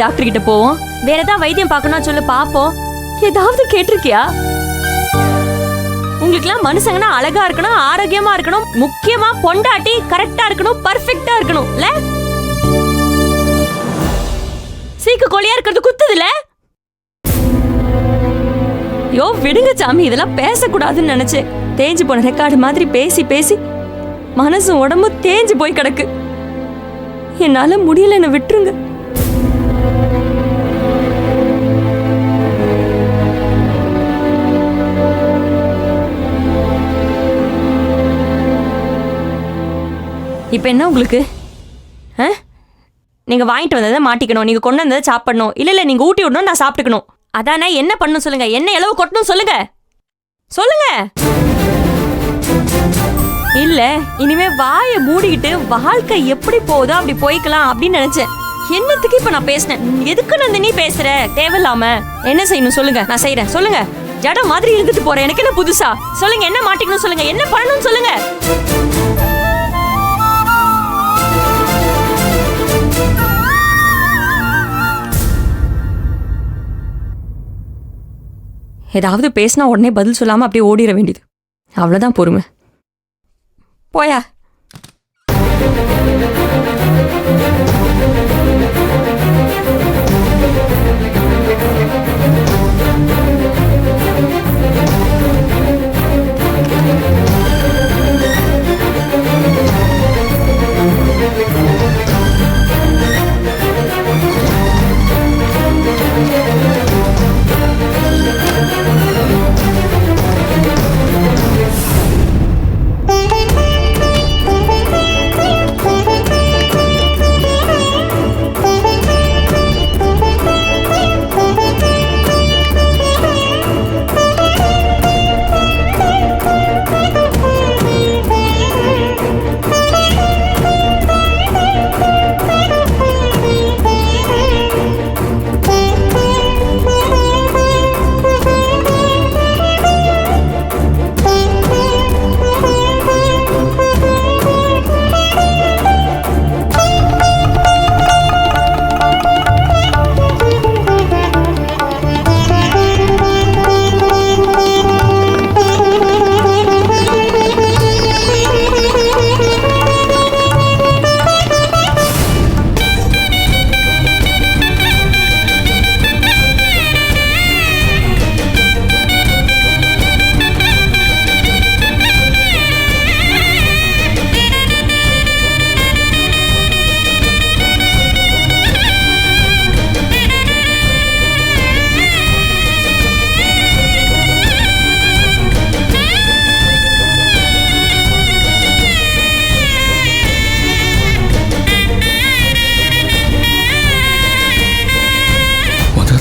Doctor கிட்ட போவோம். வேற ஏதாவது வைத்தியம் பார்க்கணும் சொல்லு பாப்போம். ஏதாவது கேட்டிருக்கியா? உங்களுக்குலாம் மனுஷங்கன்னா அழகா இருக்கணும், ஆரோக்கியமா இருக்கணும், முக்கியமா பொண்டாட்டி கரெக்டா இருக்கணும், பர்ஃபெக்ட்டா இருக்கணும் இல்ல? சீக்கு கோழியா இருக்கிறது குத்துதுல? யோ விடுங்க சாமி, இதெல்லாம் பேசக்கூடாதுன்னு நினைச்சேன். தேஞ்சு போன ரெக்கார்டு மாதிரி பேசி பேசி மனசு உடம்பு தேஞ்சு போய் கிடக்கு. என்னால முடியல, என்ன விட்டுருங்க. இப்ப என்ன உங்களுக்கு? நீங்க வாங்கிட்டு வந்ததை மாட்டிக்கணும், நீங்க கொண்டு வந்ததை சாப்பிடணும், இல்ல நீங்க ஊட்டி விடணும், நான் சாப்பிட்டுக்கணும். அதானே? என்ன பண்ணணும் சொல்லுங்க, என்ன எளவு கொட்டணும் சொல்லுங்க சொல்லுங்க. இல்ல இனிமே வாயை மூடிக்கிட்டு வாழ்க்கை எப்படி போதோ அப்படி போய்க்கலாம் அப்படின்னு நினைச்சேன். என்னத்துக்கு இப்ப நான் பேசினேன்? எதுக்கு நான் நீ பேசுற தேவையில்லாம? என்ன செய்யணும் சொல்லுங்க, நான் செய்யறேன். சொல்லுங்க. ஜட மாதிரி இருந்துட்டு போறேன், எனக்கு என்ன புதுசா? சொல்லுங்க, என்ன மாட்டிக்கணும் சொல்லுங்க, என்ன பண்ணணும் சொல்லுங்க. ஏதாவது பேசினா உடனே பதில் சொல்லாம அப்படியே ஓடிட வேண்டியது. அவ்வளவுதான் பொறுமை. போயா.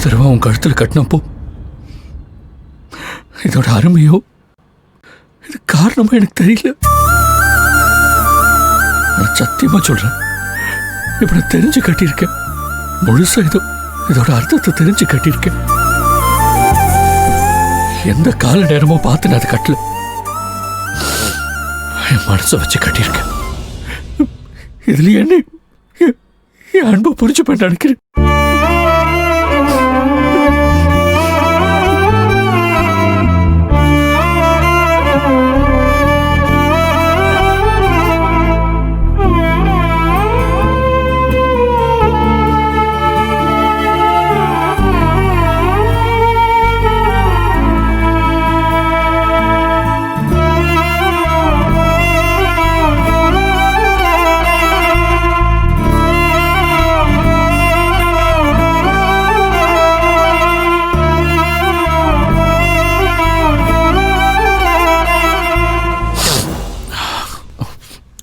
தடவை உன் கழுத்தில் கட்டினப்போ இதோட அருமையோ இது காரணமோ எனக்கு தெரியல. நான் சத்தியமா சொல்றேன், இப்ப நான் தெரிஞ்சு கட்டியிருக்கேன். முழுசா இதோட அர்த்தத்தை தெரிஞ்சு கட்டியிருக்கேன். எந்த கால நேரமோ பார்த்து நான் அதை கட்டல, என் மனசை வச்சு கட்டியிருக்கேன். இதுல என்ன என் அன்பை புரிஞ்சு பண்ண நினைக்கிறேன்.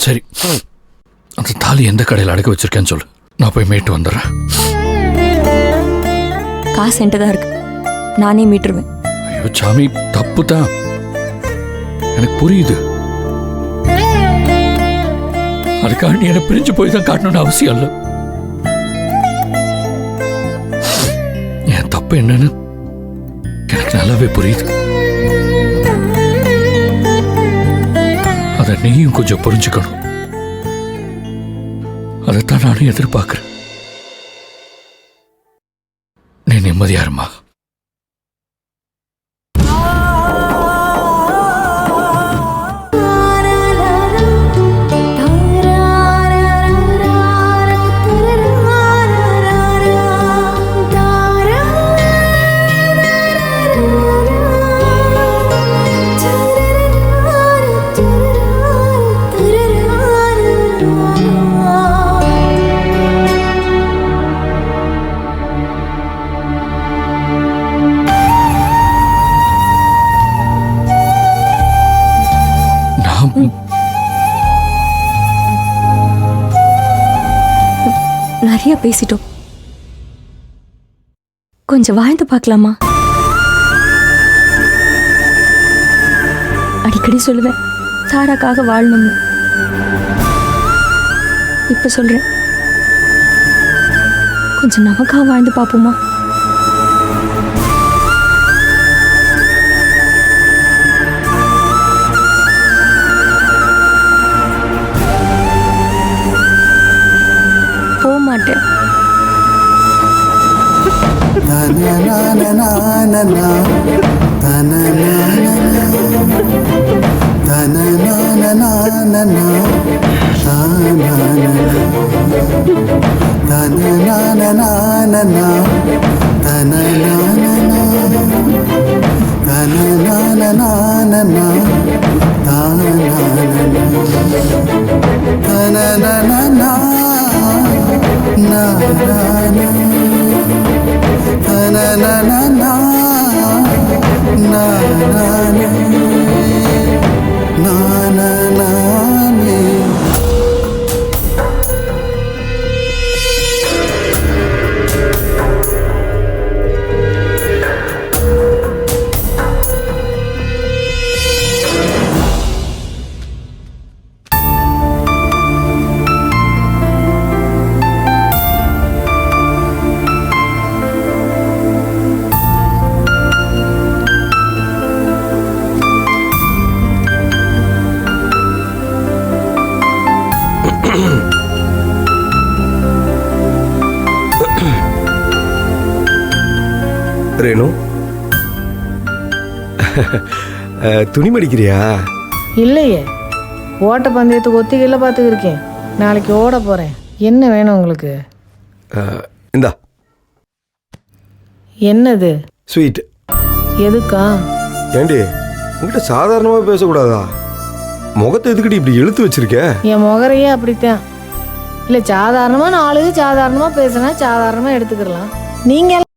சரி, அந்த தாலி எந்த கடையில் அடக்க வச்சிருக்கேன்னு சொல்லு, நான் போய் மீட்டு வந்துடுறேன். காசு என்கிட்ட தான் இருக்கு, நானே மீட்டுருவேன். ஐயோ சாமி, தப்பு தான், எனக்கு புரியுது. அதுக்காக நீ என்ன பிரிஞ்சு போய் தான் காட்டணும்னு அவசியம் இல்லை. என் தப்பு என்னன்னு எனக்கு நல்லாவே புரியுது. அதை நீயும் கொஞ்சம் புரிஞ்சுக்கணும். அதைத்தான் நானும் எதிர்பார்க்கிறேன். நீ நிம்மதியா இருமா. நிறைய பேசிட்டோம், கொஞ்சம் வாழ்ந்து பார்க்கலாமா? அடிக்கடி சொல்லுவேன் சாராக்காக வாழணும்னு. இப்ப சொல்றேன், கொஞ்சம் நமக்காக வாழ்ந்து பார்ப்போமா? போக மாட்டேன். ரேணு, துணி மடிக்கிறியா? இல்லையே, ஓட்ட பந்தயத்துக்கு ஒத்திகையில் பார்த்துக்கிருக்கேன். நாளைக்கு ஓட போகிறேன். என்ன வேணும் உங்களுக்கு? இந்தா. என்னது? ஸ்வீட். எதுக்கா? ஏண்டி உங்ககிட்ட சாதாரணமாக பேசக்கூடாதா? முகத்தை எதுக்கிட்டு இப்படி இழுத்து வச்சிருக்க? என் முகரையே அப்படித்தான். இல்லை, சாதாரணமாக நாலு சாதாரணமாக பேசுனா சாதாரணமாக எடுத்துக்கிடலாம். நீங்கள்